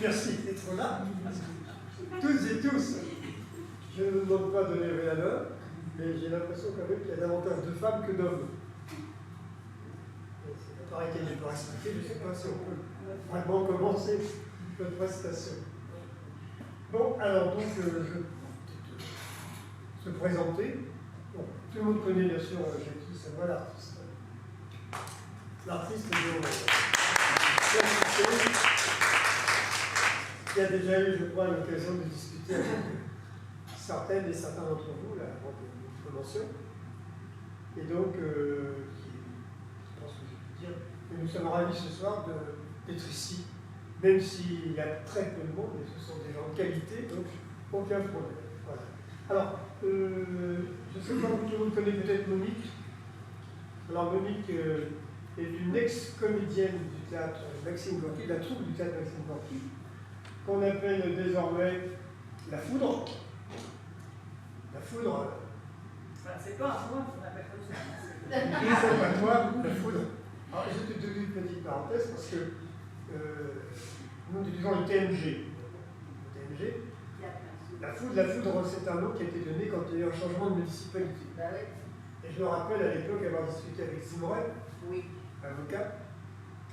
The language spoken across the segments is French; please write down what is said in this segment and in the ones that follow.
Merci d'être là. Toutes et tous, je ne vous demande pas de lever la main, mais j'ai l'impression quand même qu'il y a davantage de femmes que d'hommes. C'est la parité que je dois expliquer, je ne sais pas si on peut vraiment commencer notre prestation. Bon, alors donc, se présenter. Bon, tout le monde connaît bien sûr Jackie, c'est moi l'artiste. L'artiste qui a déjà eu, je crois, l'occasion de discuter avec certaines et certains d'entre vous, là, avant que nous commencions. Et donc, je pense que je peux dire que nous sommes ravis ce soir d'être ici, même s'il y a très peu de monde, mais ce sont des gens de qualité, donc aucun problème. Voilà. Alors, je ne sais pas, tout le monde connaît peut-être Monique. Alors, Monique est une ex-comédienne du théâtre Maxime Gorky, de la troupe du théâtre Maxime Gorky, qu'on appelle désormais la Foudre. La Foudre. Enfin, c'est pas un mot qu'on appelle comme ça. C'est pas toi, la Foudre. Alors, je te donne une petite parenthèse parce que nous utilisons le TMG. Le TMG. La Foudre, c'est un nom qui a été donné quand il y a eu un changement de municipalité. Bah oui. Et je me rappelle à l'époque avoir discuté avec Zimret, Oui. avocat.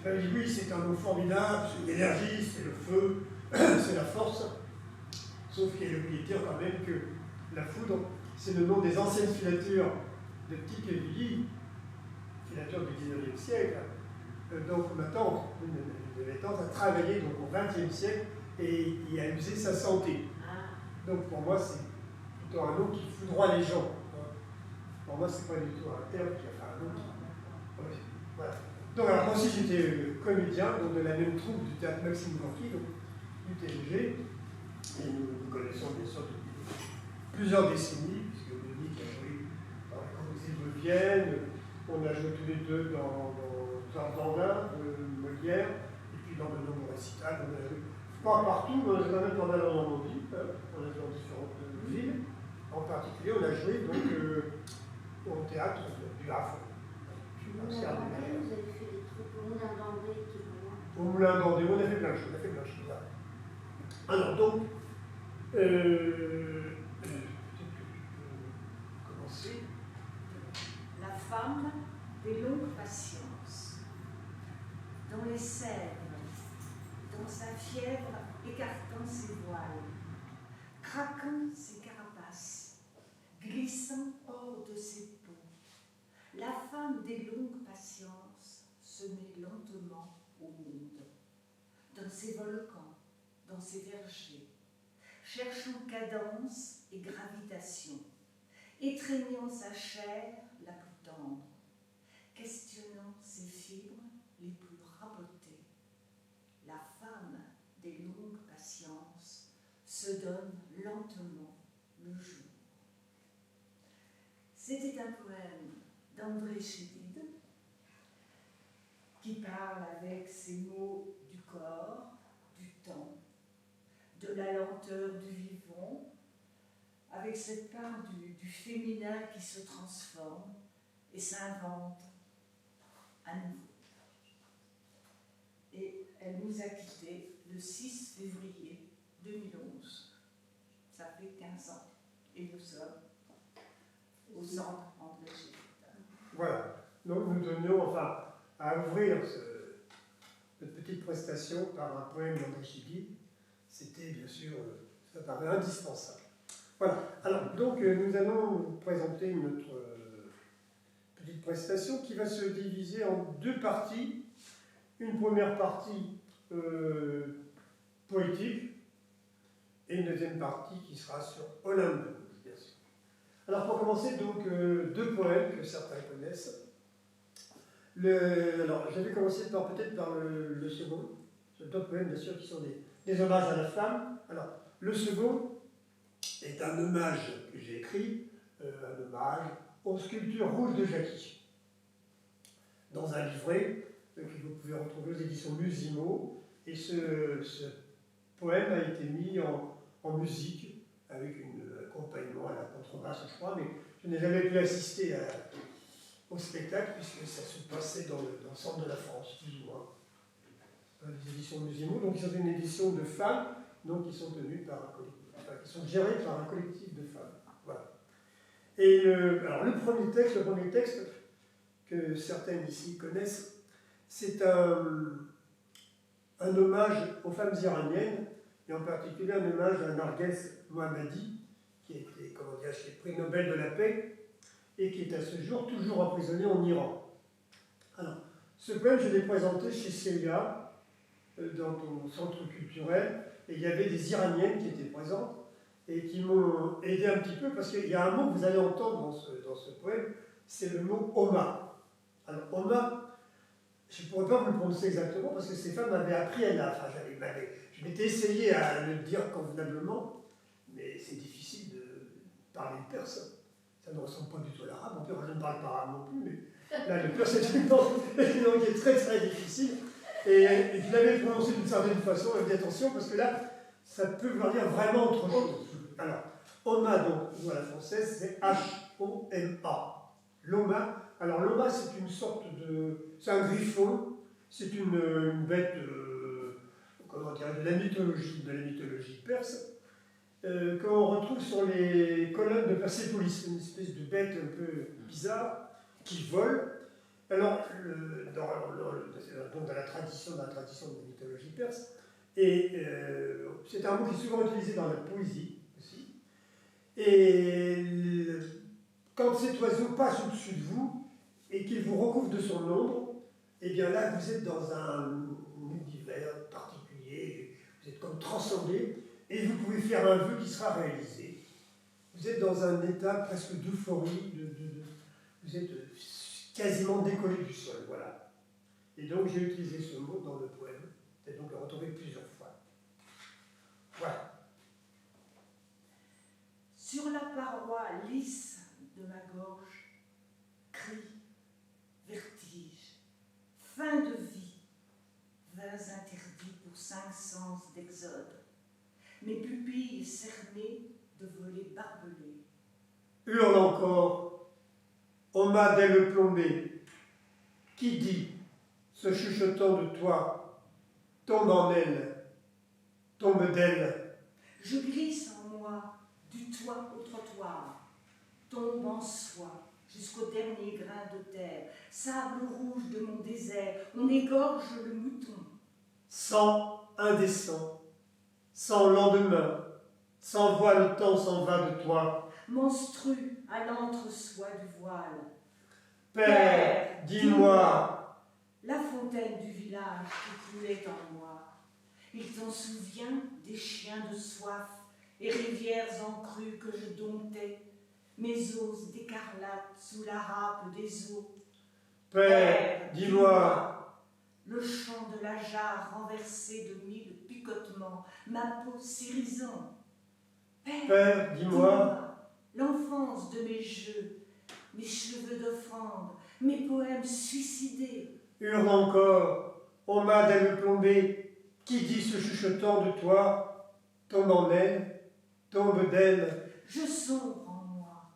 Il m'a dit oui, c'est un mot formidable, c'est l'énergie, c'est le feu, c'est la force. Sauf qu'il a oublié de dire quand même que la Foudre, c'est le nom des anciennes filatures de Petit Quevilly, filatures du 19e siècle. Donc ma tante, une de mes tantes, a travaillé donc, au 20e siècle et y a usé sa santé. Donc pour moi, c'est plutôt un nom qui foudroie les gens. Pour moi, c'est pas du tout un terme qui a fait un nom qui... Voilà. Donc alors, moi aussi, j'étais comédien donc, de la même troupe du théâtre Maxime Gorky, donc du TMG. Et nous connaissons bien sûr depuis plusieurs décennies, puisque Monique a joué dans la Comédie de Vienne, on a joué tous les deux dans Zardandin, de Molière, et puis dans de nombreux récitals. On a joué pas partout, mais on a quand même pas mal en Normandie, on a joué dans différentes villes. En particulier, on a joué donc, au théâtre du Havre. Vous avez fait des trucs au Moulin d'André qui est loin. Au Moulin d'André, on a fait plein de choses. Voilà. Alors donc, commencer. La femme des longues patiences. Dans les sèves, dans sa fièvre, écartant ses voiles, craquant ses carapaces, glissant hors de ses peaux. La femme des longues patiences se met lentement au monde, dans ses volcans, dans ses vergers, cherchant cadence et gravitation, étreignant sa chair la plus tendre, questionnant ses fibres les plus rabotées. La femme des longues patiences se donne lentement le jour. C'était un poème d'André Chédid qui parle avec ses mots du corps, du temps, de la lenteur du vivant, avec cette part du féminin qui se transforme et s'invente à nouveau. Et elle nous a quittés le 6 février 2011. Ça fait 15 ans. Et nous sommes au centre André Chédid. Voilà. Donc nous donnions enfin à ouvrir cette petite prestation par un poème d'André Chédid. C'était bien sûr, ça paraît indispensable. Voilà. Alors donc nous allons vous présenter notre petite prestation qui va se diviser en deux parties. Une première partie poétique et une deuxième partie qui sera sur Olympe, bien sûr. Alors pour commencer, donc, deux poèmes que certains connaissent. Alors j'avais commencé peut-être par le second. D'autres poèmes, bien sûr, qui sont des hommages à la femme. Alors, le second est un hommage que j'ai écrit, un hommage aux sculptures rouges de Jackie. Dans un livret que vous pouvez retrouver aux éditions Musimo. Et ce poème a été mis en musique avec un accompagnement à la contrebasse, je crois, mais je n'ai jamais pu assister au spectacle puisque ça se passait dans le centre de la France, plus ou moins. Les éditions éditions Musimo, donc ils sont une édition de femmes, donc ils sont tenus par un collectif, enfin, ils sont gérés par un collectif de femmes. Voilà. Et alors le premier texte que certaines ici connaissent, c'est un hommage aux femmes iraniennes, et en particulier un hommage à Narges Mohammadi, qui a été, comment dire, qui est prix Nobel de la paix, et qui est à ce jour toujours emprisonné en Iran. Alors, ce poème, je l'ai présenté chez Célia, dans ton centre culturel, et il y avait des Iraniennes qui étaient présentes, et qui m'ont aidé un petit peu, parce qu'il y a un mot que vous allez entendre dans ce poème, c'est le mot Oma. Alors, Oma, je ne pourrais pas vous le prononcer exactement, parce que ces femmes m'avaient appris à la... Enfin, je m'étais essayé à le dire convenablement, mais c'est difficile de parler de perse. Ça ne ressemble pas du tout à l'arabe. En plus, je ne parle pas arabe non plus, mais là, le perse est une langue qui est très très difficile. Et je l'avais prononcé d'une certaine façon, et attention, parce que là, ça peut vouloir dire vraiment autre chose. Alors, Oma, donc, nous à la française, c'est H-O-M-A. L'Oma. Alors, l'Oma, c'est une sorte de. C'est un griffon, c'est une bête, comment dire, de la mythologie perse. Qu'on retrouve sur les colonnes de Persépolis, une espèce de bête un peu bizarre qui vole. Alors, dans la tradition de la mythologie perse, et c'est un mot qui est souvent utilisé dans la poésie aussi. Et quand cet oiseau passe au-dessus de vous et qu'il vous recouvre de son ombre, et bien là, vous êtes dans un univers particulier, vous êtes comme transcendé. Et vous pouvez faire un vœu qui sera réalisé. Vous êtes dans un état presque d'euphorie, vous êtes quasiment décollé du sol, voilà. Et donc j'ai utilisé ce mot dans le poème, et donc le retrouver plusieurs fois. Voilà. Sur la paroi lisse de ma gorge, cri, vertige, fin de vie, vins interdits pour 5 sens d'exode. Mes pupilles cernées de volets barbelés. Hurle encore, Oma dès le plombé, qui dit, se chuchotant de toi, tombe en elle, tombe d'elle. Je glisse en moi, du toit au trottoir, tombe en soi, jusqu'au dernier grain de terre, sable rouge de mon désert, on égorge le mouton. Sang indécent, sans lendemain, sans voix, le temps s'en va de toi. Monstru à l'entre-soi du voile. Père, dis-moi. La fontaine du village qui coulait en moi. Il t'en souvient des chiens de soif et rivières encrues que je domptais, mes os d'écarlate sous la râpe des eaux. Père, dis-moi. Le chant de la jarre renversée de 1000 picotements, ma peau s'irisant. Père, dis-moi. L'enfance de mes jeux, mes cheveux d'offrande, mes poèmes suicidés. Hurle encore, ô mât dès le plombé, qui dit se chuchotant de toi, tombe en elle, tombe d'elle. Je sombre en moi,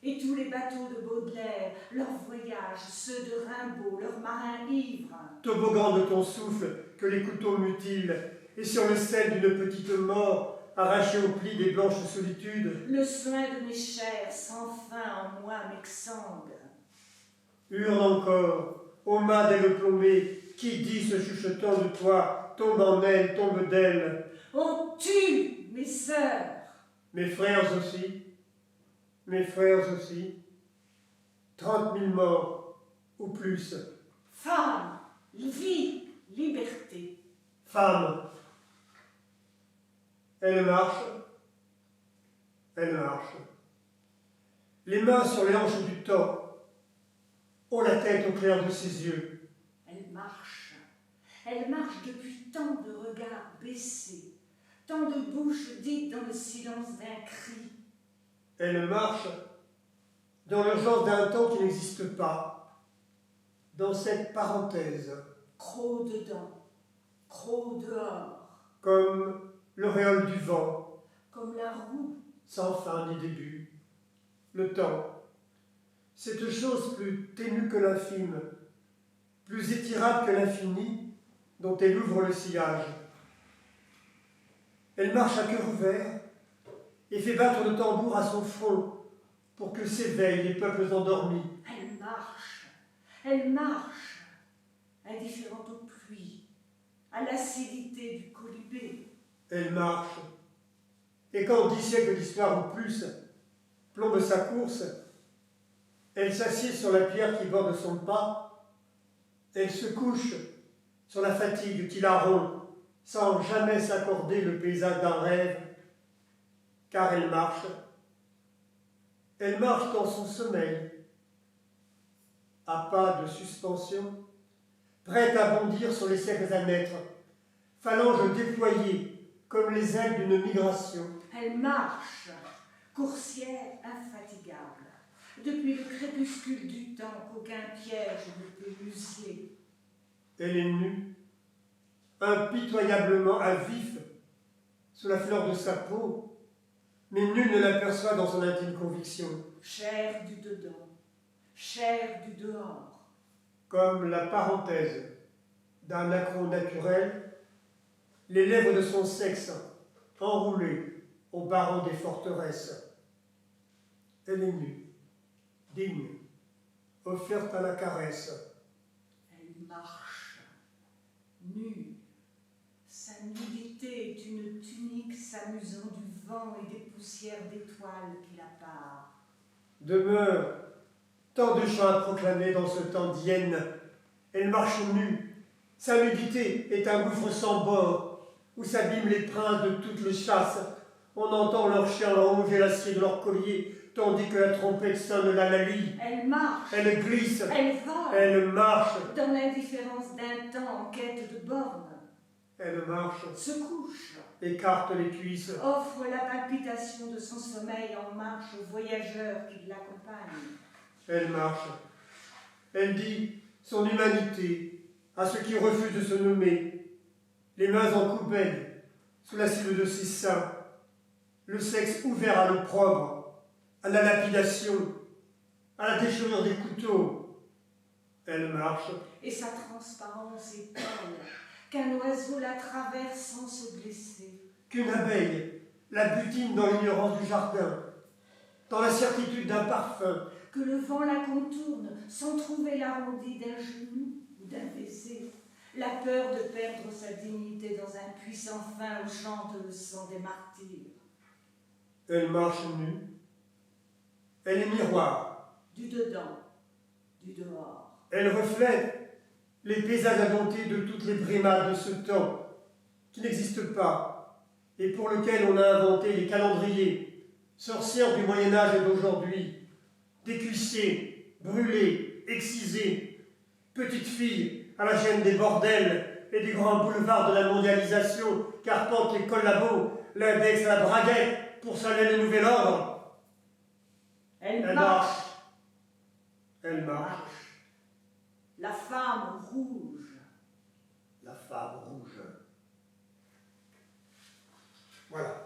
et tous les bateaux de Baudelaire, leurs voyages, ceux de Rimbaud, leurs marins ivres. Toboggan de ton souffle que les couteaux mutilent, et sur le sel d'une petite mort, arrachée au pli des blanches solitudes. Le soin de mes chairs sans fin en moi m'exsangue. Hurle encore, ô mât dès le plombé, qui dit se chuchotant de toi, tombe en elle, tombe d'elle. On tue mes sœurs. Mes frères aussi, mes frères aussi. 30 000 morts, ou plus. Femme, vie, liberté. Femme. Elle marche. Elle marche. Les mains sur les hanches du temps. Oh, la tête au clair de ses yeux. Elle marche. Elle marche depuis tant de regards baissés, tant de bouches dites dans le silence d'un cri. Elle marche dans l'urgence d'un temps qui n'existe pas, dans cette parenthèse, Croc dedans, croc dehors, comme l'auréole du vent, comme la roue. sans fin ni début. Le temps, cette chose plus ténue que l'infime, plus étirable que l'infini, dont elle ouvre le sillage. Elle marche à cœur ouvert et fait battre le tambour à son front pour que s'éveillent les peuples endormis. Elle marche, indifférente aux pluies, à l'acidité du colibé. Elle marche, et quand 10 siècles d'histoire ou plus plombent sa course, elle s'assied sur la pierre qui borde son pas, elle se couche sur la fatigue qui la rompt, sans jamais s'accorder le paysage d'un rêve, car elle marche dans son sommeil, à pas de suspension, prête à bondir sur les siècles à naître, phalanges déployées comme les ailes d'une migration. Elle marche, coursière infatigable, depuis le crépuscule du temps qu'aucun piège ne peut museler. Elle est nue, impitoyablement à vif, sous la fleur de sa peau, mais nul ne l'aperçoit dans son intime conviction. Chair du dedans, chair du dehors. Comme la parenthèse d'un accro naturel, les lèvres de son sexe enroulées au barreau des forteresses. Elle est nue, digne, offerte à la caresse. Elle marche, nue. Sa nudité est une tunique s'amusant du vent et des poussières d'étoiles qui la parent. Demeure tant de chants à proclamer dans ce temps d'hyène. Elle marche nue. Sa nudité est un gouffre sans bord, où s'abîment les princes de toutes les chasses. On entend leurs chiens ronger l'acier de leur collier, tandis que la trompette sonne l'hallali. Elle marche, Elle glisse, elle vole, elle marche, dans l'indifférence d'un temps en quête de bornes. elle marche, Se couche, écarte les cuisses. offre la palpitation de son sommeil en marche aux voyageurs qui l'accompagnent. Elle marche. Elle dit son humanité à ceux qui refusent de se nommer, les mains en coupelle, sous la cible de ses seins, le sexe ouvert à l'opprobre, à la lapidation, à la déchirure des couteaux. Elle marche. Et sa transparence est telle qu'un oiseau la traverse sans se blesser. Qu'une abeille la butine dans l'ignorance du jardin, dans la certitude d'un parfum. Que le vent la contourne sans trouver l'arrondi d'un genou ou d'un baiser. La peur de perdre sa dignité dans un puits sans fin où chante le sang des martyrs. Elle marche nue. Elle est miroir. Du dedans, du dehors. Elle reflète les paysages inventés de toutes les brimades de ce temps, qui n'existent pas, et pour lequel on a inventé les calendriers, sorcières du Moyen-Âge et d'aujourd'hui, des cuissiers, brûlés, excisés, petites filles à la chaîne des bordels et des grands boulevards de la mondialisation qu'arpentent les collabos, l'index à la braguette pour saluer le nouvel ordre. Elle marche. Elle marche. La femme rouge. La femme rouge. Voilà.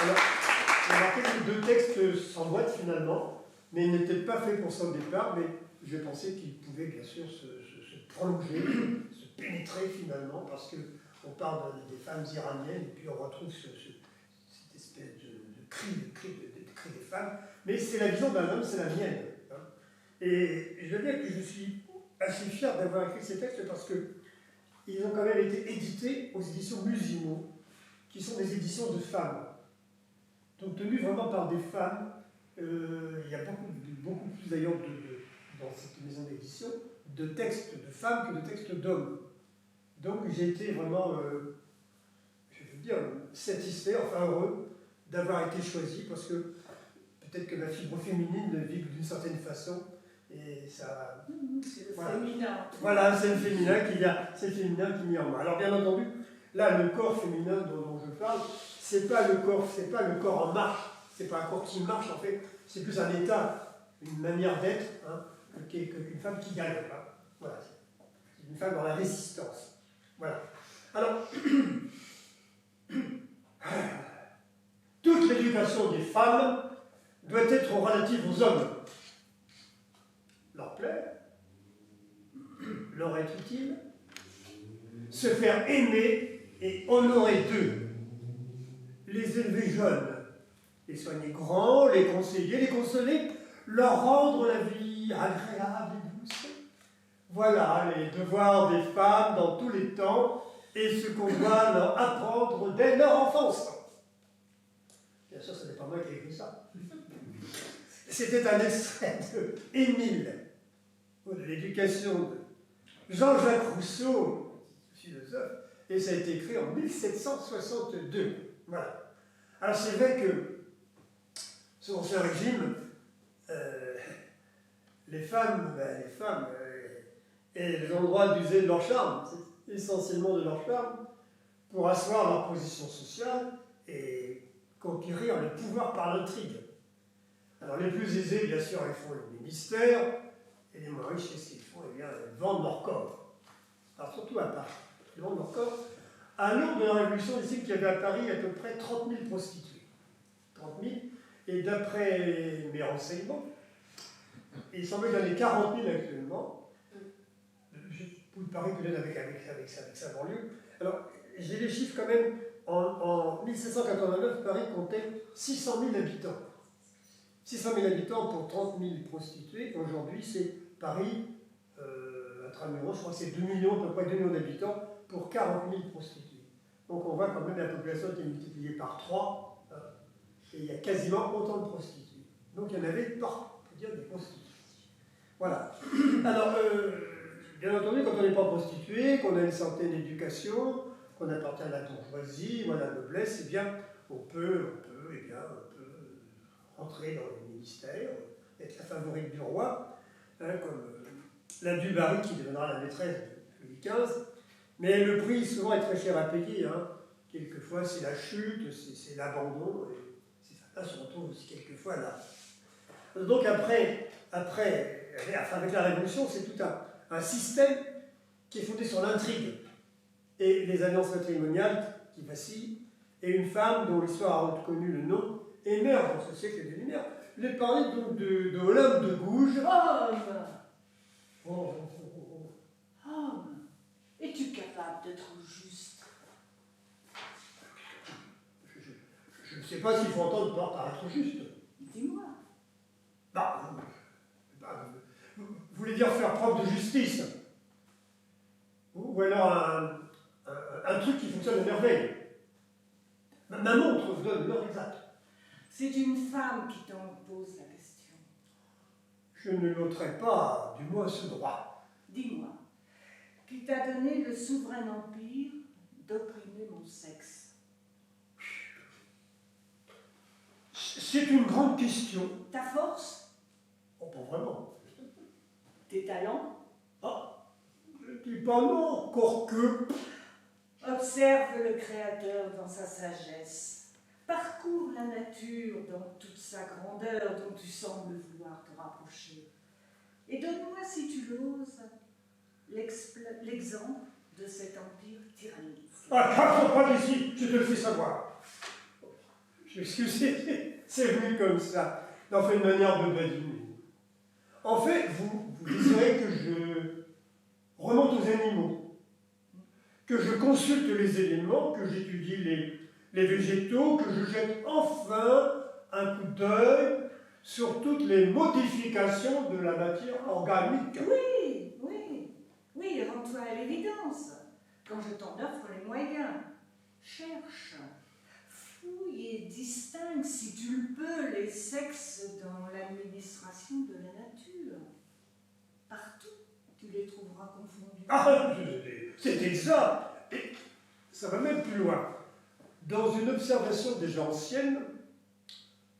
Alors, remarquez que deux textes s'emboîtent finalement, mais ils n'étaient pas faits pour ça au départ, mais je pensais qu'ils pouvaient bien sûr se prolonger, se pénétrer finalement, parce qu'on parle des femmes iraniennes, et puis on retrouve cette espèce de cri des femmes, mais c'est la vision d'un homme, c'est la mienne. Hein. Et je dois dire que je suis assez fier d'avoir écrit ces textes parce qu'ils ont quand même été édités aux éditions Musimo, qui sont des éditions de femmes. Donc tenues vraiment par des femmes. Il y a beaucoup plus d'ailleurs dans cette maison d'édition de textes de femmes que de textes d'hommes. Donc j'ai été vraiment, je veux dire, satisfait, enfin heureux d'avoir été choisi parce que peut-être que la fibre féminine vibre d'une certaine façon et ça. C'est le féminin. Voilà, c'est le féminin qui m'y en moi. Alors bien entendu, là le corps féminin dont je parle, c'est pas le corps en marche, c'est pas un corps qui marche en fait, c'est plus un état, une manière d'être, hein, qu'une femme qui galope. Hein. Voilà, c'est une femme dans la résistance. Voilà. Alors, toute l'éducation des femmes doit être relative aux hommes. Leur plaire, leur être utile, se faire aimer et honorer d'eux, les élever jeunes, les soigner grands, les conseiller, les consoler, leur rendre la vie agréable et douce. Voilà les devoirs des femmes dans tous les temps et ce qu'on doit leur apprendre dès leur enfance. Bien sûr, ce n'est pas moi qui ai écrit ça. C'était un extrait de Émile, de l'éducation de Jean-Jacques Rousseau, philosophe, et ça a été écrit en 1762. Voilà. Alors c'est vrai que, sous l'Ancien Régime, les femmes elles ont le droit d'user de leur charme, essentiellement de leur charme, pour asseoir leur position sociale et conquérir le pouvoir par l'intrigue. Alors les plus aisés, bien sûr, ils font le ministère, et les moins riches, qu'est-ce qu'ils font? Eh bien, ils vendent leur corps. Alors surtout à Paris, ils vendent leur corps. À l'aube de la Révolution, il dit qu'il y avait à Paris à peu près 30 000 prostituées. 30 000, et d'après mes renseignements, il semble qu'il y en ait 40 000 actuellement. Pour Paris, peut-être avec sa banlieue. Alors, j'ai les chiffres quand même. En 1789, Paris comptait 600 000 habitants. 600 000 habitants pour 30 000 prostituées. Aujourd'hui, c'est Paris, intramuros, je crois que c'est 2 millions, à peu près 2 millions d'habitants pour 40 000 prostituées. Donc on voit quand même la population qui est multipliée par 3, et il y a quasiment autant de prostituées. Donc il y en avait partout, on peut dire des prostituées. Voilà. Alors, bien entendu, quand on n'est pas prostitué, qu'on a une certaine éducation, qu'on appartient à la bourgeoisie ou à la noblesse, eh bien, on peut rentrer dans les ministères, être la favorite du roi, comme la Dubarry qui deviendra la maîtresse de Louis XV. Mais le prix, souvent, est très cher à payer. Quelquefois, c'est la chute, c'est l'abandon, et c'est ça. Là, on se retrouve aussi quelquefois là. Donc avec la Révolution, c'est tout un système qui est fondé sur l'intrigue et les alliances matrimoniales qui vacillent, et une femme dont l'histoire a reconnu le nom émerge dans ce siècle des Lumières. Je vais parler donc de l'homme de Gouges. Homme, es-tu capable d'être juste? Je ne sais pas s'il faut entendre par être juste. Dis-moi. Vous voulez dire faire preuve de justice? Ou alors un truc qui fonctionne à merveille? Ma montre vous donne l'heure exacte. C'est une femme qui t'en pose la question. Je ne l'ôterai pas, du moins ce droit. Dis-moi, qui t'a donné le souverain empire d'opprimer mon sexe? C'est une grande question. Ta force? Oh, pas vraiment. Tes talents? Je ne dis pas non, encore que... Observe le Créateur dans sa sagesse. Parcours la nature dans toute sa grandeur dont tu sembles vouloir te rapprocher. Et donne-moi, si tu l'oses, l'exemple de cet empire tyrannique. Pas d'ici, je te le fais savoir. Excusez, c'est venu comme ça, d'en faire une manière de badiner. En fait, vous désirez que je remonte aux animaux, que je consulte les éléments, que j'étudie les végétaux, que je jette enfin un coup d'œil sur toutes les modifications de la matière organique. Oui, rends-toi à l'évidence, quand je t'en offre les moyens. Cherche, fouille et distingue, si tu le peux, les sexes dans l'administration de la nature. Partout, tu les trouveras confondus. C'est exact. Et ça va même plus loin. Dans une observation déjà ancienne,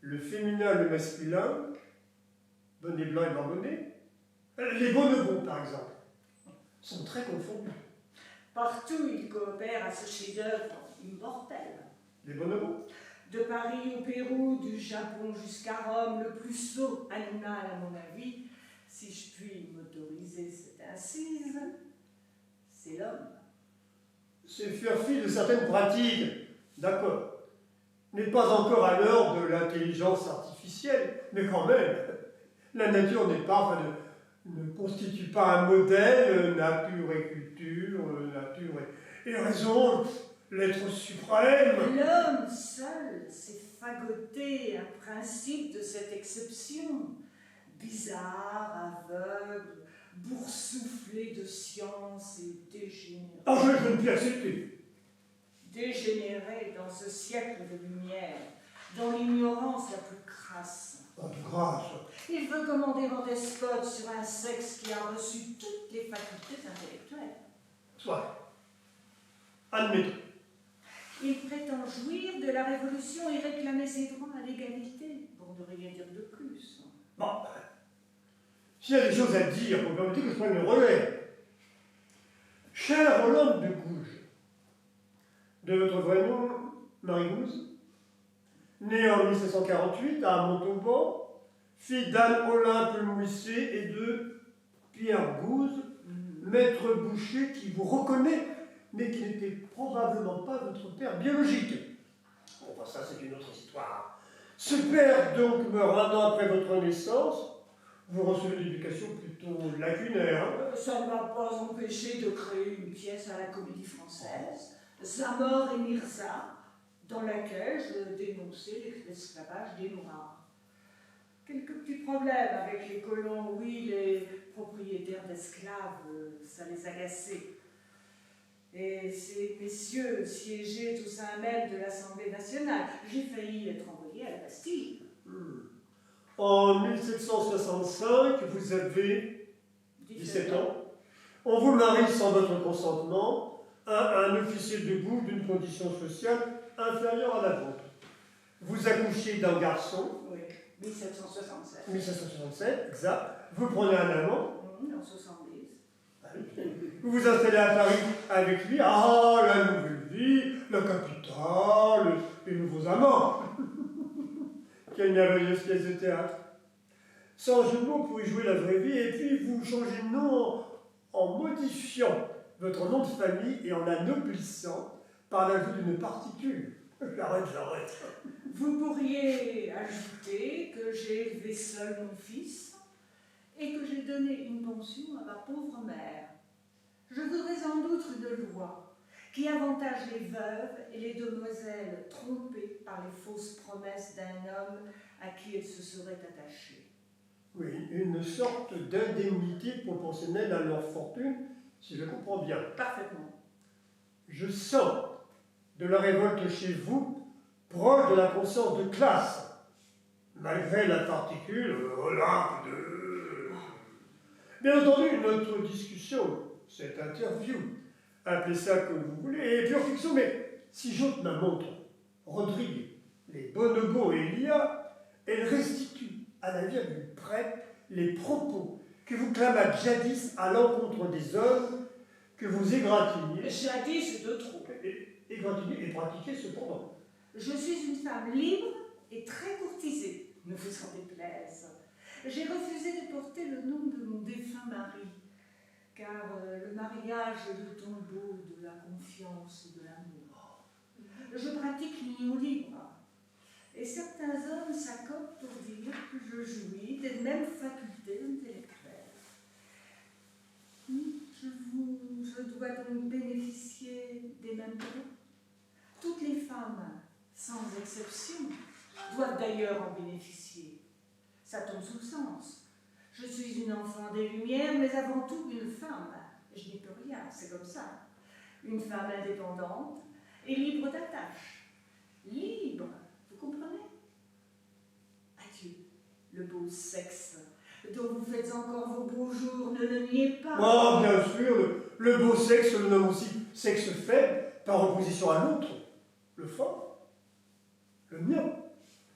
le féminin et le masculin, bonnet blanc et blanc bonnet, les bonobos par exemple, sont très confondus. Partout, ils coopèrent à ce chef-d'œuvre immortel. Les bonobos? De Paris au Pérou, du Japon jusqu'à Rome, le plus sot animal, à mon avis, si je puis m'autoriser cette incise, c'est l'homme. C'est faire fi de certaines pratiques, d'accord. N'est pas encore à l'heure de l'intelligence artificielle, mais quand même, la nature n'est pas, ne constitue pas un modèle, nature et culture, nature et raison, l'être suprême. L'homme seul s'est fagoté un principe de cette exception, bizarre, aveugle, boursouflé de science et dégénéré. Ah, je ne puis accepter. Dégénéré dans ce siècle de lumière, dans l'ignorance la plus crasse. Oh, de grâce. Il veut commander en despote sur un sexe qui a reçu toutes les facultés intellectuelles. Soit. Admettons. Il prétend jouir de la révolution et réclamer ses droits à l'égalité, pour ne rien dire de plus. Bon, s'il y a des choses à dire, vous permettez que je prenne le relais. Cher Hollande de Gouges, de votre vrai nom, Marie Gouze, née en 1748 à Montauban, fille d'Anne Olympe Mouisset et de Pierre Gouze, maître boucher qui vous reconnaît, mais qui n'était probablement pas votre père biologique. Bon, ça c'est une autre histoire. Ce père donc meurt un an après votre naissance. Vous recevez une éducation plutôt lacunaire. Hein. Ça ne m'a pas empêché de créer une pièce à la Comédie Française, Zamore et Mirza, dans laquelle je dénonçais l'esclavage des Noirs. Quelques petits problèmes avec les colons, oui, les propriétaires d'esclaves, ça les agaçait. Et ces messieurs siégeaient tous à un mètre de l'Assemblée nationale. J'ai failli être envoyé à la Bastille. En 1765, vous avez 17 ans. On vous marie sans votre consentement à un officier de goût d'une condition sociale inférieure à la vôtre. Vous accouchez d'un garçon. Oui, 1767. 1767, exact. Vous prenez un amant. En 70. Vous vous installez à Paris avec lui. Ah, la nouvelle vie, la capitale, les nouveaux amants. Quelle merveilleuse pièce de théâtre. Sans jeu de mots pour y jouer la vraie vie, et puis vous changez de nom en modifiant votre nom de famille et en l'anoblissant par l'ajout d'une particule. J'arrête. Vous pourriez ajouter que j'ai élevé seul mon fils et que j'ai donné une pension à ma pauvre mère. Je voudrais en outre une loi qui avantage les veuves et les demoiselles trompées par les fausses promesses d'un homme à qui elles se seraient attachées. Oui, une sorte d'indemnité proportionnelle à leur fortune, si je comprends bien. Parfaitement. Je sens de la révolte chez vous, proche de la conscience de classe, malgré la particule Olympe de... Bien entendu, notre discussion, cette interview, appelez ça comme vous voulez, est pure fiction, mais si j'ôte ma montre, Rodrigue, les bonobos et l'IA, elle restitue à la virgule près les propos que vous clamâtes jadis à l'encontre des hommes que vous égratigniez. Jadis de trop. Égratigniez et pratiquez cependant. Je suis une femme libre et très courtisée, ne vous en déplaise. J'ai refusé de porter le nom de mon défunt mari, car le mariage est le tombeau de la confiance et de l'amour. Je pratique l'union libre, et certains hommes s'accordent pour dire que je jouis des mêmes facultés intellectuelles. Je dois donc bénéficier des mêmes droits. Toutes les femmes, sans exception, doivent d'ailleurs en bénéficier. Ça tombe sous le sens. Je suis une enfant des Lumières, mais avant tout une femme. Je n'y peux rien, c'est comme ça. Une femme indépendante et libre d'attache. Libre, vous comprenez? Adieu, le beau sexe dont vous faites encore vos beaux jours, ne le niez pas. Oh, bien sûr, le beau sexe le nomme aussi sexe faible, par opposition à l'autre, le fort, le mien,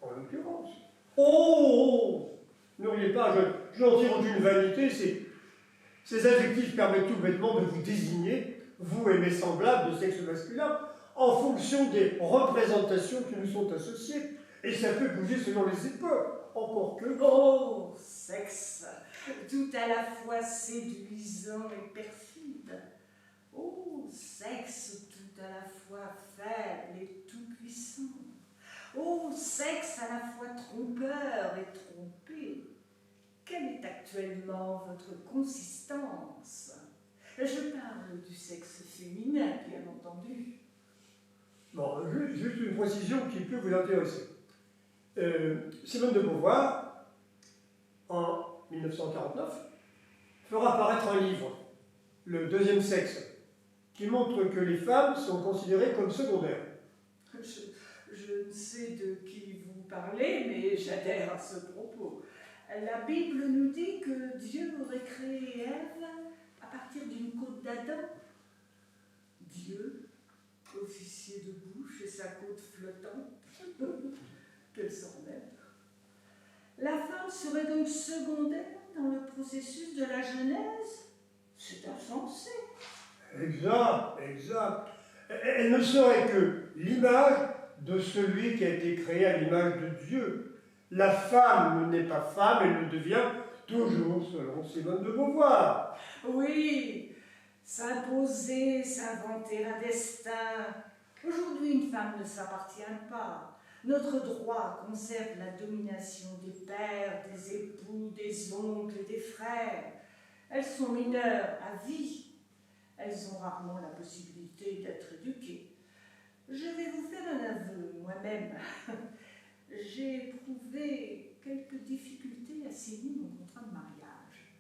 en l'occurrence. Oh, ne riez pas, je n'en tire aucune vanité, ces adjectifs permettent tout bêtement de vous désigner, vous et mes semblables de sexe masculin, en fonction des représentations qui nous sont associées, et ça peut bouger selon les époques, encore que... Oh, sexe, tout à la fois séduisant et perfide. Oh, sexe, tout à la fois faible et tout-puissant. Oh, sexe à la fois trompeur et trompé. quelle est actuellement votre consistance? Je parle du sexe féminin, bien entendu. Bon, juste une précision qui peut vous intéresser. Simone de Beauvoir, en 1949, fera paraître un livre, Le deuxième sexe, qui montre que les femmes sont considérées comme secondaires. Je ne sais de qui vous parlez, mais j'adhère à ce propos. La Bible nous dit que Dieu aurait créé Ève à partir d'une côte d'Adam. Dieu, officier de bouche et sa côte flottante. Quelle sornette. La femme serait donc secondaire dans le processus de la Genèse? C'est insensé. Exact, exact. Elle ne serait que l'image de celui qui a été créé à l'image de Dieu. La femme n'est pas femme, elle le devient toujours selon Simone de Beauvoir. Oui, s'imposer, s'inventer un destin. Aujourd'hui, une femme ne s'appartient pas. Notre droit conserve la domination des pères, des époux, des oncles et des frères. Elles sont mineures à vie. Elles ont rarement la possibilité d'être éduquées. Je vais vous faire un aveu, moi-même. J'ai éprouvé quelques difficultés à signer mon contrat de mariage.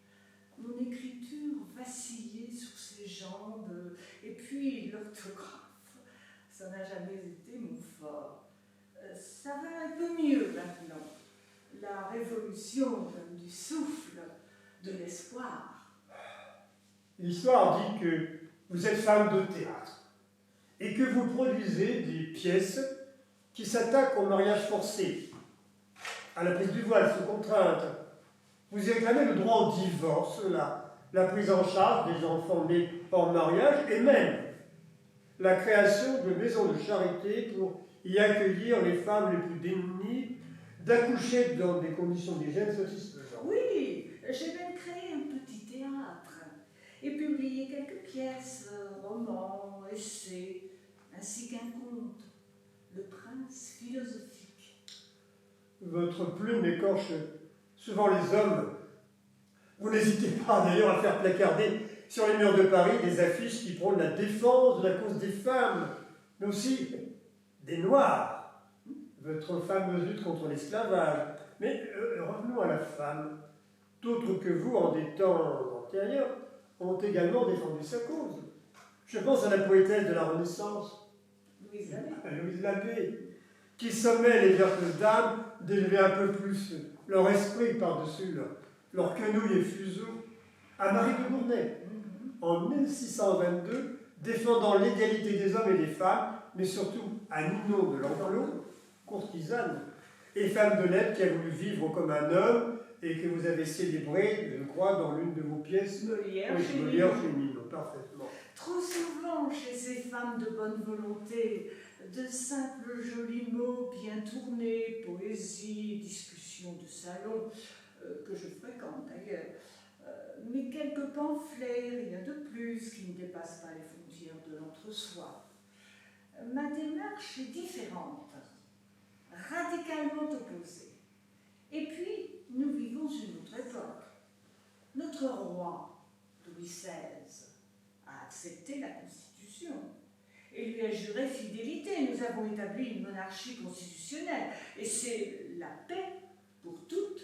Mon écriture vacillait sur ses jambes, et puis l'orthographe, ça n'a jamais été mon fort. Ça va un peu mieux maintenant. La révolution donne du souffle, de l'espoir. L'histoire dit que vous êtes femme de théâtre et que vous produisez des pièces qui s'attaquent au mariage forcé, à la prise du voile sous contrainte. Vous y réclamez le droit au divorce, la prise en charge des enfants nés hors mariage et même la création de maisons de charité pour y accueillir les femmes les plus démunies, d'accoucher dans des conditions d'hygiène satisfaisantes. Oui, j'ai même créé un petit théâtre et publié quelques pièces, romans, essais, ainsi qu'un conte, Le Prince philosophique. Votre plume écorche souvent les hommes. Vous n'hésitez pas d'ailleurs à faire placarder sur les murs de Paris des affiches qui prônent la défense de la cause des femmes, mais aussi des Noirs, votre fameuse lutte contre l'esclavage. Mais revenons à la femme. D'autres que vous, en des temps antérieurs, ont également défendu sa cause. Je pense à la poétesse de la Renaissance, Louise Labbé, qui sommait les vertes dames d'élever un peu plus leur esprit par-dessus leur quenouille et fuseau, à Marie de Gournay, en 1622, défendant l'égalité des hommes et des femmes, mais surtout à Ninon de Langelot, courtisane, et femme de lettres qui a voulu vivre comme un homme et que vous avez célébré, je crois, dans l'une de vos pièces. Molière, oui, Molière chez Ninon, parfaitement. Trop souvent, chez ces femmes de bonne volonté, de simples jolis mots bien tournés, poésie, discussions de salon, que je fréquente d'ailleurs, mais quelques pamphlets, rien de plus, qui ne dépassent pas les frontières de l'entre-soi. Ma démarche est différente, radicalement opposée. Et puis, nous vivons une autre époque. Notre roi, Louis XVI, a accepté la Constitution et lui a juré fidélité. Nous avons établi une monarchie constitutionnelle et c'est la paix pour toutes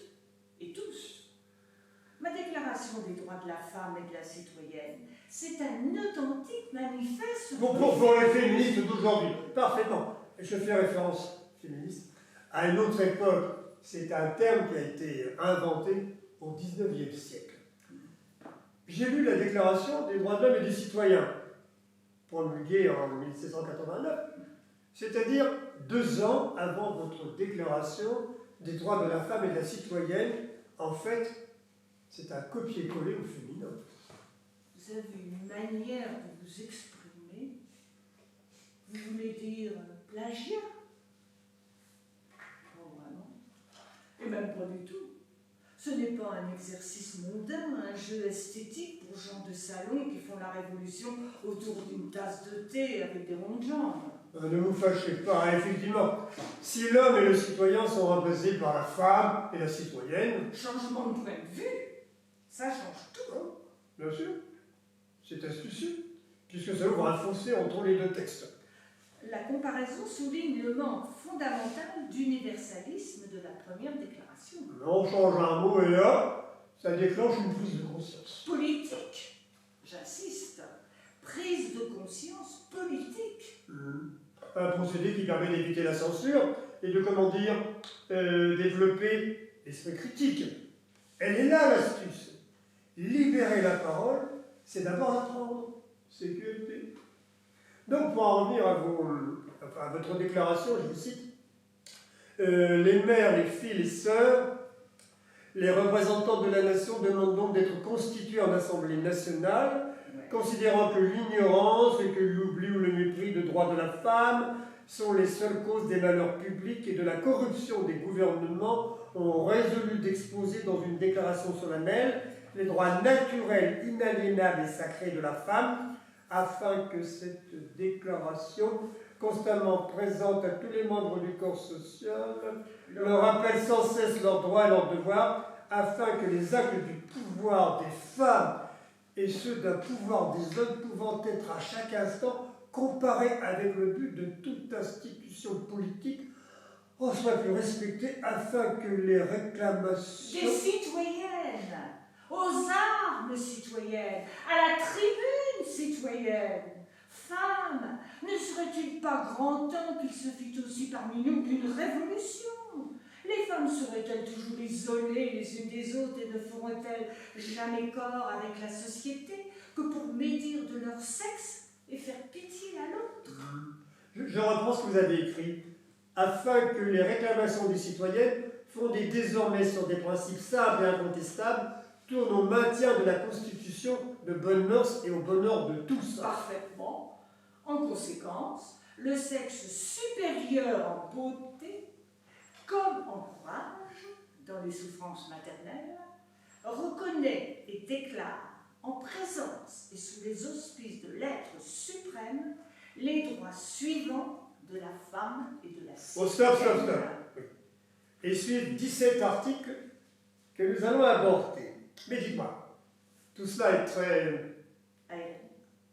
et tous. Ma déclaration des droits de la femme et de la citoyenne, c'est un authentique manifeste. Bon, pour les féministes d'aujourd'hui, parfaitement. Je fais référence, féministe, à une autre époque. C'est un terme qui a été inventé au XIXe siècle. J'ai lu la Déclaration des droits de l'homme et des citoyens, promulguée en 1789, c'est-à-dire 2 ans avant votre Déclaration des droits de la femme et de la citoyenne. En fait, c'est un copier-coller au féminin. Vous avez une manière de vous exprimer. Vous voulez dire plagiat? Oh, vraiment. Et même pas du tout. Ce n'est pas un exercice mondain, un jeu esthétique pour gens de salon qui font la révolution autour d'une tasse de thé avec des ronds de jambes. Ne vous fâchez pas, effectivement. Si l'homme et le citoyen sont remplacés par la femme et la citoyenne, Changement de point de vue, ça change tout. bien sûr, c'est astucieux, puisque ça ouvre un fossé entre les deux textes. La comparaison souligne le manque fondamental d'universalisme de la première déclaration. On change un mot et là, ça déclenche une prise de conscience. Politique, j'insiste, prise de conscience politique. Un procédé qui permet d'éviter la censure et de, développer l'esprit critique. Elle est là l'astuce. Libérer la parole, c'est d'abord l'apprendre. C'est QFP. Donc, pour en revenir à votre déclaration, je vous cite, les mères, les filles, les sœurs, les représentants de la nation demandent donc d'être constitués en Assemblée nationale, considérant que l'ignorance et que l'oubli ou le mépris des droits de la femme sont les seules causes des malheurs publics et de la corruption des gouvernements, ont résolu d'exposer dans une déclaration solennelle les droits naturels, inaliénables et sacrés de la femme, afin que cette déclaration, constamment présente à tous les membres du corps social, leur rappelle sans cesse leurs droits et leurs devoirs, afin que les actes du pouvoir des femmes et ceux d'un pouvoir des hommes pouvant être à chaque instant comparés avec le but de toute institution politique soient plus respectés, afin que les réclamations... Des citoyennes, aux armes citoyennes, à la tribune citoyenne. Femmes, ne serait-il pas grand temps qu'il se fît aussi parmi nous une révolution? Les femmes seraient-elles toujours isolées les unes des autres et ne feront-elles jamais corps avec la société que pour médire de leur sexe et faire pitié à l'autre? Je reprends ce que vous avez écrit. Afin que les réclamations des citoyennes, fondées désormais sur des principes simples et incontestables, tournent au maintien de la Constitution de bonnes mœurs et au bonheur de tous. Parfaitement. En conséquence, le sexe supérieur en beauté, comme en courage, dans les souffrances maternelles, reconnaît et déclare, en présence et sous les auspices de l'être suprême, les droits suivants de la femme et de la citoyenne. Stop. Oui. Et suivent 17 articles que nous allons aborder. Mais dites-moi, tout cela est très...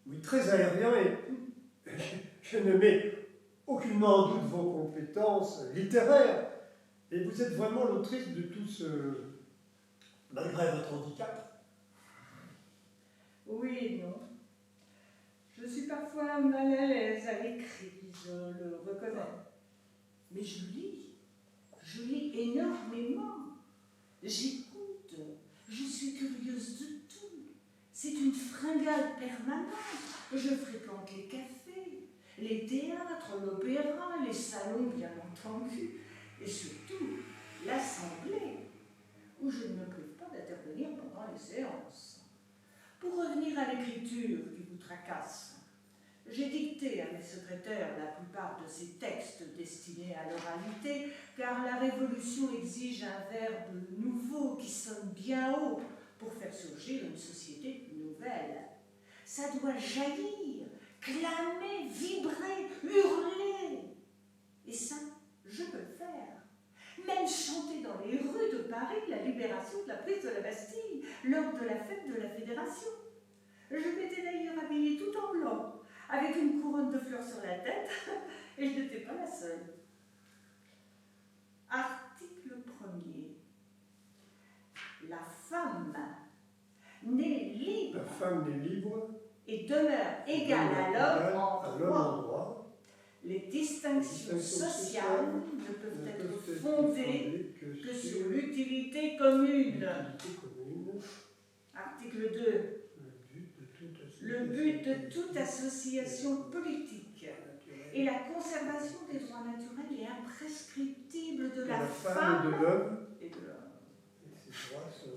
Oui, très aérien et je ne mets aucunement en doute vos compétences littéraires. Et vous êtes vraiment l'autrice de tout ce... malgré votre handicap. Oui et non. Je suis parfois mal à l'aise à l'écrit, je le reconnais. Mais je lis énormément. J'écoute, je suis curieuse de tout. C'est une fringale permanente. Je fréquente les cafés, les théâtres, l'opéra, les salons bien entendu, et surtout l'assemblée, où je ne me prive pas d'intervenir pendant les séances. Pour revenir à l'écriture qui vous tracasse, j'ai dicté à mes secrétaires la plupart de ces textes destinés à l'oralité, car la Révolution exige un verbe nouveau qui sonne bien haut pour faire surgir une société nouvelle. Ça doit jaillir, clamer, vibrer, hurler. Et ça, je peux le faire. Même chanter dans les rues de Paris la libération de la prise de la Bastille lors de la fête de la Fédération. Je m'étais d'ailleurs habillée tout en blanc, avec une couronne de fleurs sur la tête, et je n'étais pas la seule. Article 1er. La femme n'est libre. La femme n'est libre Et demeure égale à l'homme en droit. droit. Les distinctions sociales ne peuvent être fondées que sur l'utilité commune. Article 2. Le but de toute association politique et la conservation des droits naturels et imprescriptibles de la femme et de l'homme.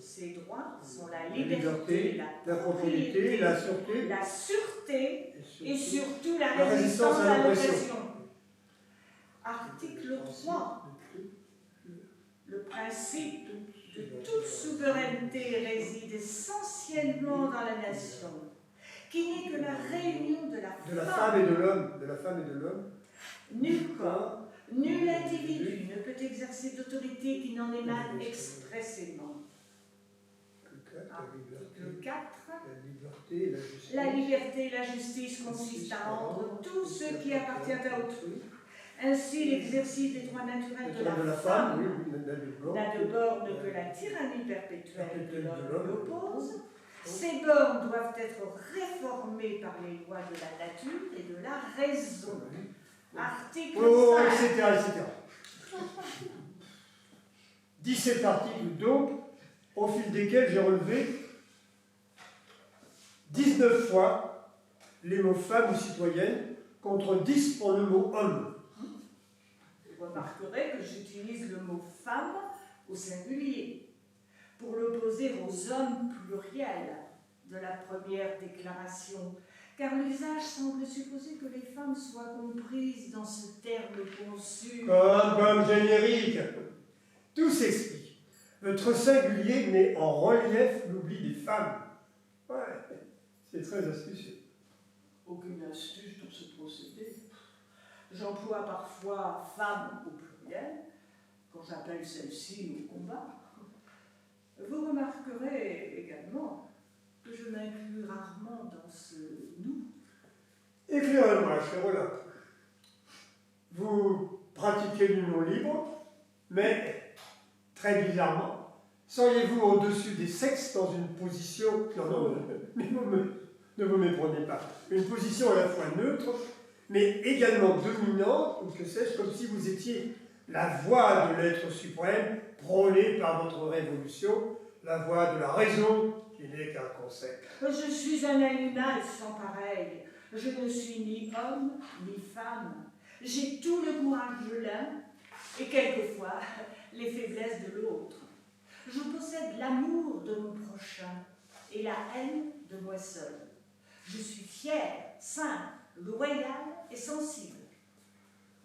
Ces droits sont la liberté, la propriété, la sûreté et surtout la résistance à l'oppression. Article 3. Le principe de toute souveraineté réside essentiellement dans la nation, qui n'est que la réunion de la femme et de l'homme, Nul corps, nul individu ne peut exercer d'autorité qui n'en émane expressément. Article 4. La liberté et la justice consistent à rendre tout ce qui appartient à autrui. Ainsi, l'exercice des droits naturels de la femme n'a de borne que la tyrannie perpétuelle de l'homme qui l'oppose. Ces bornes doivent être réformées par les lois de la nature et de la raison. Article 5. etc. 17 articles donc, au fil desquels j'ai relevé 19 fois les mots femme ou citoyenne contre 10 pour le mot homme. Vous remarquerez que j'utilise le mot femme au singulier pour l'opposer aux hommes pluriels de la première déclaration, car l'usage semble supposer que les femmes soient comprises dans ce terme conçu Comme générique. Tout s'explique. Votre singulier met en relief l'oubli des femmes. Ouais, c'est très astucieux. Aucune astuce dans ce procédé. J'emploie parfois femme au pluriel quand j'appelle celle-ci au combat. Vous remarquerez également que je m'inclus rarement dans ce nous. Éclairez-moi, cher Roland. Vous pratiquez l'union libre, mais très bizarrement, seriez-vous au-dessus des sexes dans une position... Non, ne vous méprenez pas. Une position à la fois neutre, mais également dominante, ou que sais-je, comme si vous étiez la voix de l'être suprême prônée par votre révolution, la voix de la raison qui n'est qu'un concept. Je suis un animal sans pareil. Je ne suis ni homme ni femme. J'ai tout le courage de l'un et quelquefois les faiblesses de l'autre. Je possède l'amour de mon prochain et la haine de moi seul. Je suis fière, simple, loyale et sensible.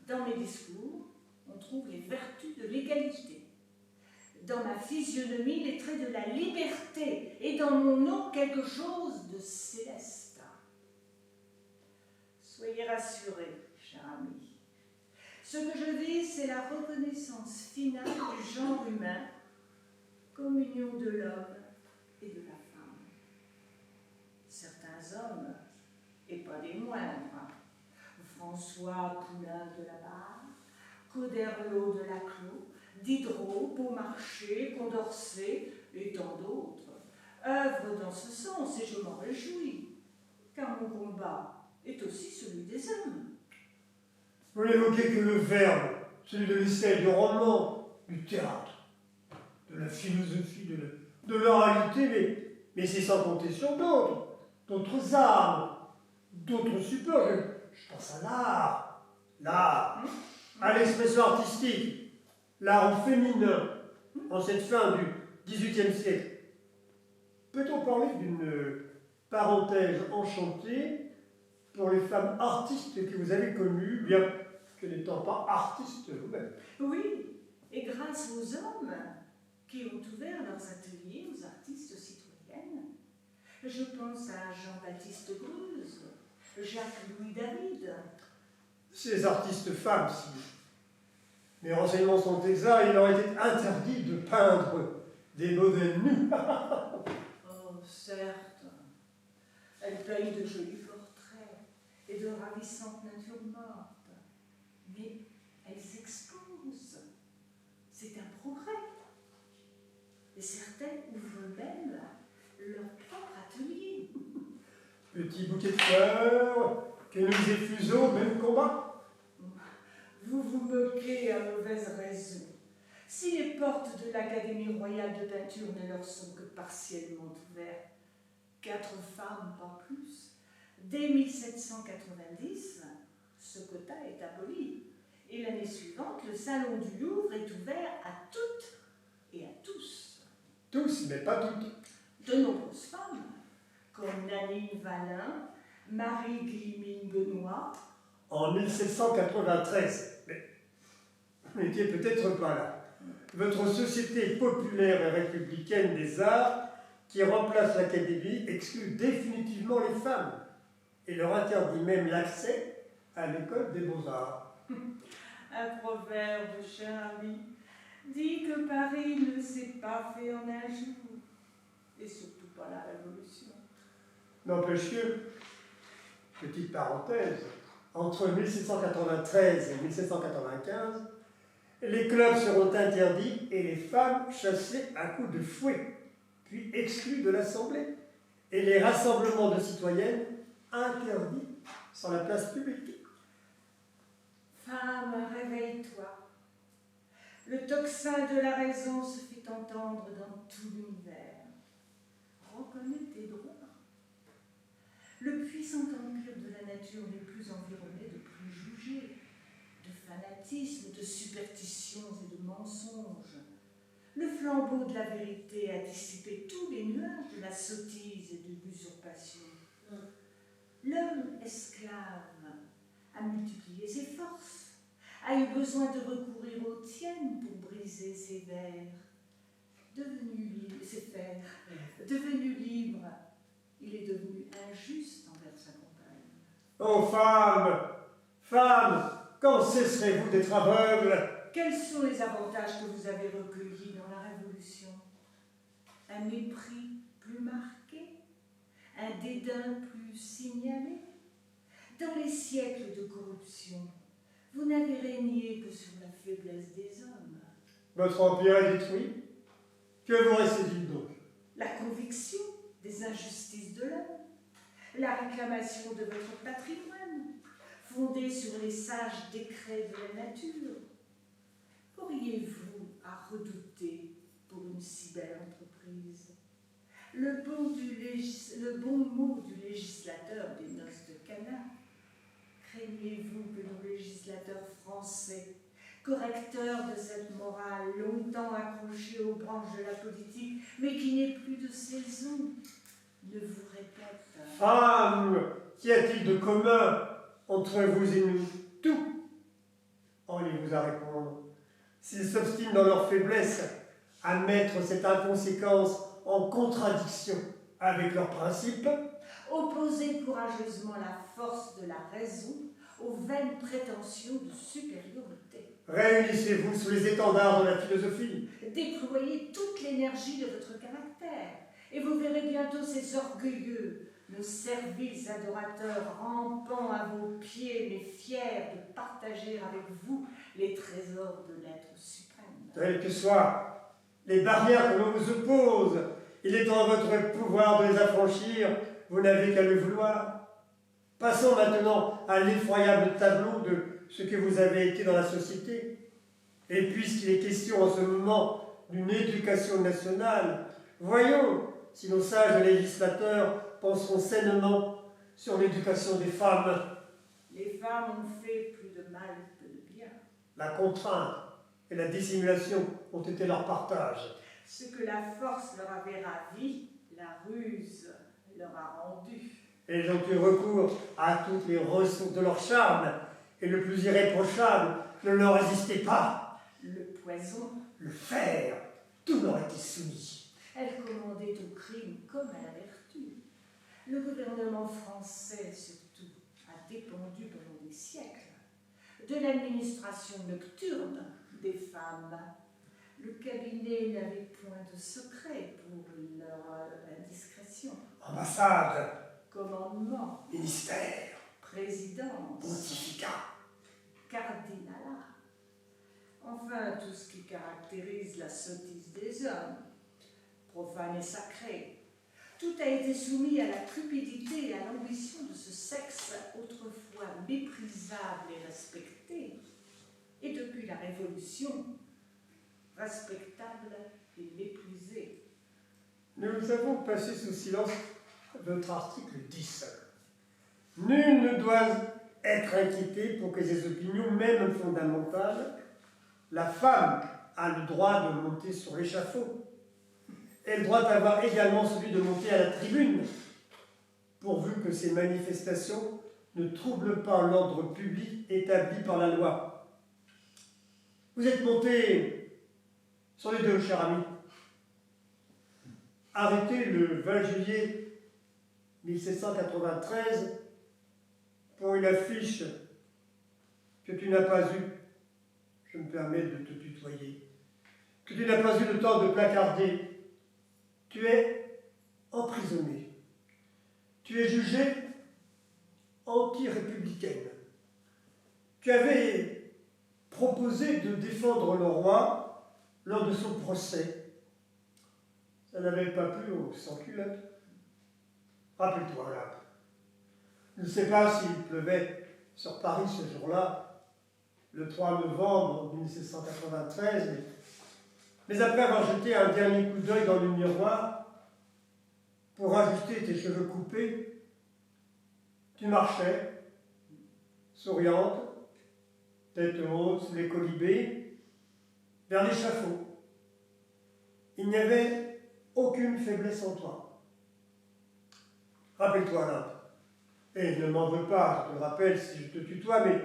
Dans mes discours, on trouve les vertus de l'égalité. Dans ma physionomie, les traits de la liberté, et dans mon nom, quelque chose de céleste. Soyez rassurés, cher ami. Ce que je vise, c'est la reconnaissance finale du genre humain comme union de l'homme et de la femme. Certains hommes, et pas des moindres, François Poulain de la Barre, Coderlo de Laclos, Diderot, Beaumarchais, Condorcet et tant d'autres, œuvrent dans ce sens et je m'en réjouis, car mon combat est aussi celui des hommes. Vous n'évoquez que le verbe, celui de l'essai, du roman, du théâtre, de la philosophie, de l'oralité, mais c'est sans compter sur d'autres arts, d'autres supports. Je pense à l'art, à l'expression artistique, l'art féminin, en cette fin du XVIIIe siècle. Peut-on parler d'une parenthèse enchantée pour les femmes artistes que vous avez connues, bien que n'étant pas artistes vous-même? Oui, et grâce aux hommes qui ont ouvert leurs ateliers aux artistes citoyennes. Je pense à Jean-Baptiste Greuze, Jacques-Louis David. Ces artistes femmes, si mes renseignements sont exacts, il leur était interdit de peindre des modèles nus. Oh, certes, elles peignent de jolis portraits et de ravissantes natures mortes, mais elles exposent. C'est un progrès. Et certaines ouvrent même leur propre atelier. Petit bouquet de fleurs, que nous effusons au même combat. Vous vous moquez à mauvaise raison. Si les portes de l'Académie royale de peinture ne leur sont que partiellement ouvertes, 4 femmes, pas plus, dès 1790, ce quota est aboli. Et l'année suivante, le salon du Louvre est ouvert à toutes et à tous. Tous, mais pas toutes. De nombreuses femmes, comme Nanine Valin, Marie Gliming-Benoît. En 1793, mais vous n'étiez peut-être pas là. Votre Société populaire et républicaine des arts, qui remplace l'Académie, exclut définitivement les femmes et leur interdit même l'accès à l'école des beaux-arts. Un proverbe, cher ami, dit que Paris ne s'est pas fait en un jour, et surtout pas la Révolution. N'empêche que, petite parenthèse, entre 1793 et 1795, les clubs seront interdits et les femmes chassées à coups de fouet, puis exclues de l'Assemblée, et les rassemblements de citoyennes interdits sur la place publique. Femme, réveille-toi. Le tocsin de la raison se fait entendre dans tout l'univers. Reconnais tes droits. Le puissant empire de la nature n'est plus environné de préjugés, de fanatisme, de superstitions et de mensonges. Le flambeau de la vérité a dissipé tous les nuages de la sottise et de l'usurpation. L'homme esclave a multiplié ses forces, a eu besoin de recourir aux tiennes pour briser ses vers. Ses fers. Devenu libre, il est devenu injuste envers sa compagne. Oh femme, femme, quand cesserez-vous d'être aveugle? Quels sont les avantages que vous avez recueillis dans la Révolution? Un mépris plus marqué? Un dédain plus signalé? Dans les siècles de corruption, vous n'avez régné que sur la faiblesse des hommes. Votre empire est détruit. Que vous restez-il donc? La conviction des injustices de l'homme, la réclamation de votre patrimoine, fondée sur les sages décrets de la nature. Qu'auriez-vous à redouter pour une si belle entreprise? Le bon mot du législateur des noces de Cana. Craignez-vous que nos législateurs français, correcteurs de cette morale longtemps accrochée aux branches de la politique, mais qui n'est plus de saison, ne vous répètent? Femme, qu'y a-t-il de commun entre vous et nous? Tout. Allez-vous à répondre. S'ils s'obstinent dans leur faiblesse à mettre cette inconséquence en contradiction avec leurs principes, Opposez courageusement la force de la raison aux vaines prétentions de supériorité. réunissez-vous sous les étendards de la philosophie. Déployez toute l'énergie de votre caractère, et vous verrez bientôt ces orgueilleux, nos serviles adorateurs rampant à vos pieds, mais fiers de partager avec vous les trésors de l'être suprême. Quelles que soient les barrières que l'on vous oppose, il est en votre pouvoir de les affranchir, vous n'avez qu'à le vouloir. Passons maintenant à l'effroyable tableau de ce que vous avez été dans la société. Et puisqu'il est question en ce moment d'une éducation nationale, voyons si nos sages législateurs penseront sainement sur l'éducation des femmes. Les femmes ont fait plus de mal que de bien. La contrainte et la dissimulation ont été leur partage. Ce que la force leur avait ravi, la ruse leur a rendu. Elles ont eu recours à toutes les ressources de leur charme, et le plus irréprochable ne leur résistait pas. Le poison, Le fer, tout leur était soumis. elles commandaient au crime comme à la vertu. Le gouvernement français, surtout, a dépendu pendant des siècles de l'administration nocturne des femmes. Le cabinet n'avait point de secret pour leur indiscrétion. Ambassade, Commandement, ministère, présidence, pontificat. cardinalat. Enfin, tout ce qui caractérise la sottise des hommes, profane et sacré. Tout a été soumis à la cupidité et à l'ambition de ce sexe autrefois méprisable et respecté, et depuis la Révolution, respectable et méprisé. Nous avons passé sous silence votre article 10. Nul ne doit être inquiété pour que ses opinions, même fondamentales, la femme a le droit de monter sur l'échafaud. Elle doit avoir également celui de monter à la tribune, pourvu que ces manifestations ne troublent pas l'ordre public établi par la loi. Vous êtes monté sur les deux, cher ami. Arrêté le 20 juillet 1793 pour une affiche que tu n'as pas eu, je me permets de te tutoyer, que tu n'as pas eu le temps de placarder. Tu es emprisonnée. Tu es jugée anti-républicaine. Tu avais proposé de défendre le roi lors de son procès. Ça n'avait pas plu aux sans-culottes. Rappelle-toi, là. Je ne sais pas s'il pleuvait sur Paris ce jour-là, le 3 novembre 1793, mais après avoir jeté un dernier coup d'œil dans le miroir pour ajuster tes cheveux coupés, tu marchais, souriante, tête haute sous les colibés, vers l'échafaud. Il n'y avait aucune faiblesse en toi. Rappelle-toi, Olympe, et ne m'en veux pas, je te le rappelle si je te tutoie, mais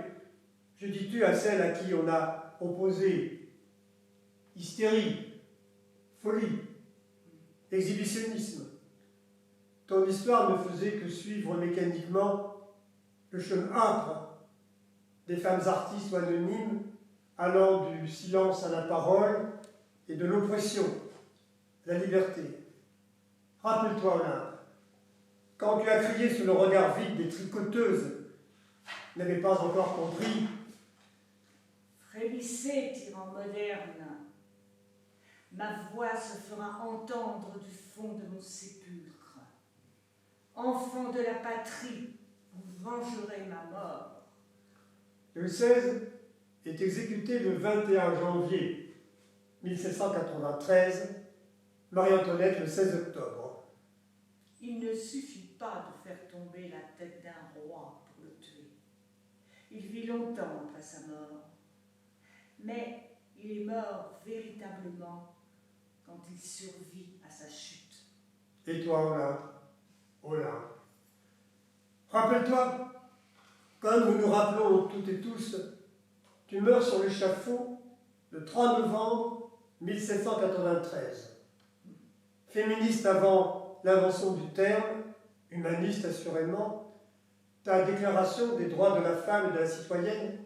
je dis tu à celle à qui on a opposé hystérie, folie, exhibitionnisme. Ton histoire ne faisait que suivre mécaniquement le chemin âpre des femmes artistes ou anonymes allant du silence à la parole et de l'oppression à la liberté. Rappelle-toi, Olympe, quand tu as crié sous le regard vide des tricoteuses, n'avais pas encore compris. Frémissez, tyran moderne. Ma voix se fera entendre du fond de mon sépulcre. Enfant de la patrie, vous vengerez ma mort. Louis XVI est exécuté le 21 janvier 1793, Marie-Antoinette le 16 octobre. Il ne suffit pas de faire tomber la tête d'un roi pour le tuer. Il vit longtemps après sa mort, mais il est mort véritablement quand il survit à sa chute. Et toi, Olympe, rappelle-toi, comme nous nous rappelons toutes et tous, tu meurs sur l'échafaud le 3 novembre 1793. Féministe avant l'invention du terme, humaniste assurément, ta déclaration des droits de la femme et de la citoyenne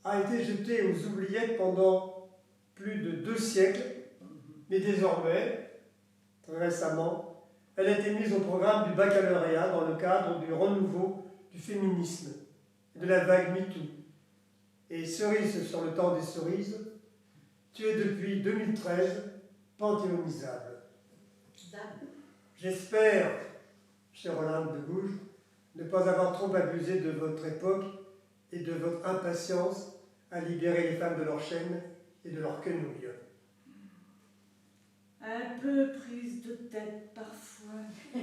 a été jetée aux oubliettes pendant plus de 2 siècles, mais désormais, très récemment, elle a été mise au programme du baccalauréat dans le cadre du renouveau du féminisme et de la vague MeToo. Et cerise sur le temps des cerises, tu es depuis 2013 panthéonisable. J'espère, chère Olympe de Gouges, ne pas avoir trop abusé de votre époque et de votre impatience à libérer les femmes de leurs chaînes et de leurs quenouilles. Un peu prise de tête parfois. Et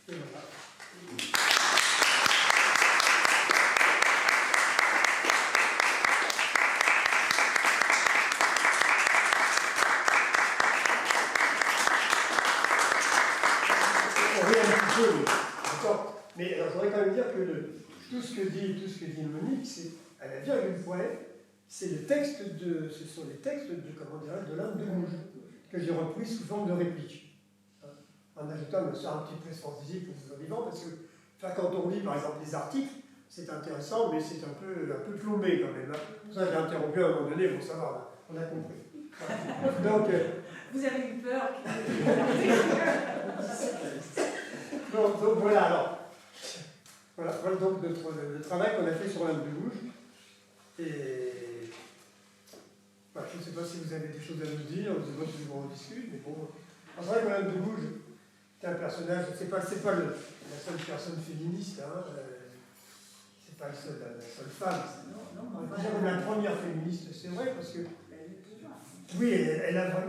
voilà. Mais alors, je voudrais quand même dire que tout ce que dit Monique, elle a bien une poème, ce sont les textes de l'Inde de Gouges, que j'ai repris sous forme de réplique. En ajoutant bien sûr un petit peu de fantaisie pour vous vivant, parce que quand on lit par exemple les articles, c'est intéressant, mais c'est un peu plombé quand même. Pour ça, j'ai interrompu à un moment donné, bon, ça va, là, on a compris. Voilà. Donc, vous avez eu peur donc voilà, alors. Voilà donc le travail qu'on a fait sur l'Inde de Gouges. Et voilà, je ne sais pas si vous avez des choses à nous dire, je ne sais pas si on discute, mais bon. C'est vrai que l'Inde de Gouges est un personnage, c'est pas la seule personne féministe, hein, c'est pas la seule femme. Non, la première féministe, c'est vrai, parce que. Oui, elle a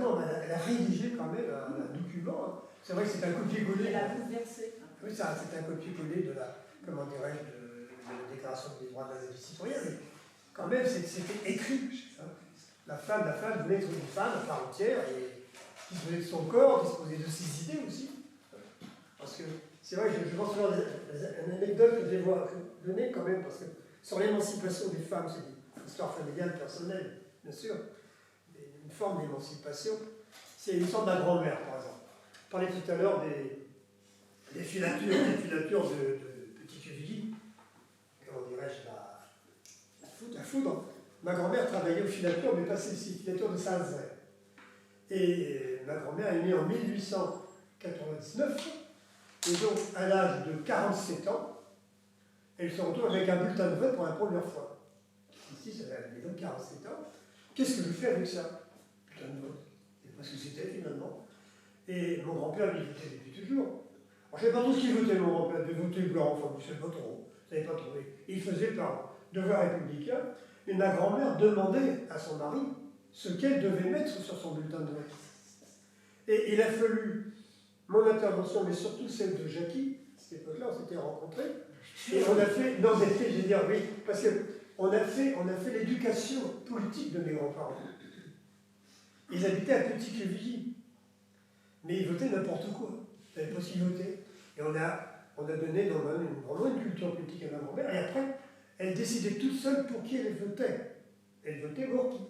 rédigé quand même un document. Hein. C'est vrai que c'est un copier-coller. Elle a bouleversé. Oui, c'est un copier-coller de la Déclaration des droits de la citoyenne, mais quand même, c'était écrit. Hein. La femme voulait être une femme à part entière et disposer de son corps, disposer de ses idées aussi. Parce que c'est vrai, je pense toujours une anecdote que je vais donner quand même, parce que sur l'émancipation des femmes, c'est une histoire familiale, personnelle, bien sûr, une forme d'émancipation, c'est une sorte de la grand-mère, par exemple. Je parlais tout à l'heure des filatures de petite vie, comment foudre, ma grand-mère travaillait au filature, mais pas celle-ci, filature de Saint-Nazaire. Et ma grand-mère est née en 1899, et donc à l'âge de 47 ans, elle se retrouve avec un bulletin de vote pour la première fois. Ici, ça a donc 47 ans. Qu'est-ce que je fais avec ça? Bulletin de vote. C'est pas ce que c'était finalement. Et mon grand-père, lui, votait depuis toujours. Alors, je ne sais pas trop ce qu'il votait, mon grand-père, de voter blanc, enfin, je ne sais pas trop. Je ne savais pas trop. Il faisait par devoir républicain. Et ma grand-mère demandait à son mari ce qu'elle devait mettre sur son bulletin de vote. Et il a fallu mon intervention, mais surtout celle de Jackie, à cette époque-là, on s'était rencontrés, et on a fait, non mais je vais dire oui, parce qu'on a fait l'éducation politique de mes grands-parents. Ils habitaient à Petit-Quevilly, mais ils votaient n'importe quoi, ils ne savaient pas ce qu'ils votaient. Et on a donné vraiment une culture politique à ma grand-mère, et après, elle décidait toute seule pour qui elle votait. Elle votait pour qui.